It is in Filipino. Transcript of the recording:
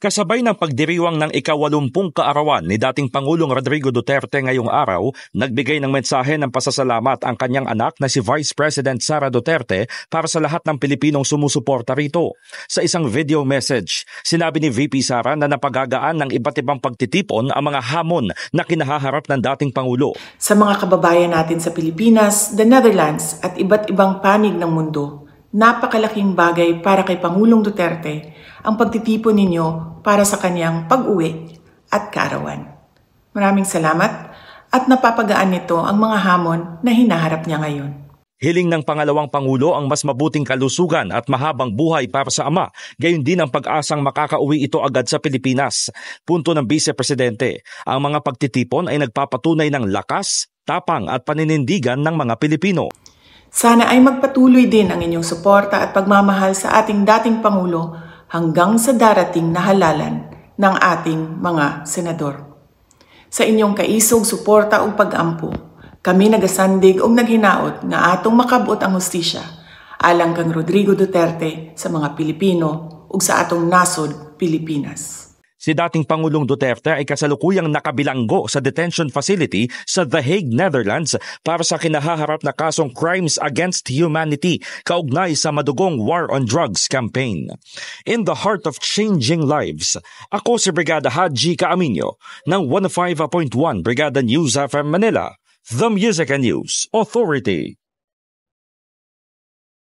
Kasabay ng pagdiriwang ng ika-80 kaarawan ni dating Pangulong Rodrigo Duterte ngayong araw, nagbigay ng mensahe ng pasasalamat ang kanyang anak na si Vice President Sara Duterte para sa lahat ng Pilipinong sumusuporta rito. Sa isang video message, sinabi ni VP Sara na napagagaan ng iba't ibang pagtitipon ang mga hamon na kinahaharap ng dating Pangulo. Sa mga kababayan natin sa Pilipinas, the Netherlands at iba't ibang panig ng mundo, napakalaking bagay para kay Pangulong Duterte ang pagtitipon ninyo para sa kanyang pag-uwi at kaarawan. Maraming salamat at napapagaan nito ang mga hamon na hinaharap niya ngayon. Hiling ng pangalawang Pangulo ang mas mabuting kalusugan at mahabang buhay para sa ama, gayon din ang pag-asang makakauwi ito agad sa Pilipinas. Punto ng Vice Presidente, ang mga pagtitipon ay nagpapatunay ng lakas, tapang at paninindigan ng mga Pilipino. Sana ay magpatuloy din ang inyong suporta at pagmamahal sa ating dating Pangulo hanggang sa darating na halalan ng ating mga senador. Sa inyong kaisog, suporta o pag-ampo, kami nagasandig o naghinaot nga atong makabot ang hustisya alang kang Rodrigo Duterte sa mga Pilipino ug sa atong nasod, Pilipinas. Si dating Pangulong Duterte ay kasalukuyang nakabilanggo sa detention facility sa The Hague, Netherlands para sa kinahaharap na kasong Crimes Against Humanity kaugnay sa madugong War on Drugs campaign. In the heart of changing lives, ako si Brigada Haji Caaminio ng 105.1 Brigada News FM Manila, The Music and News Authority.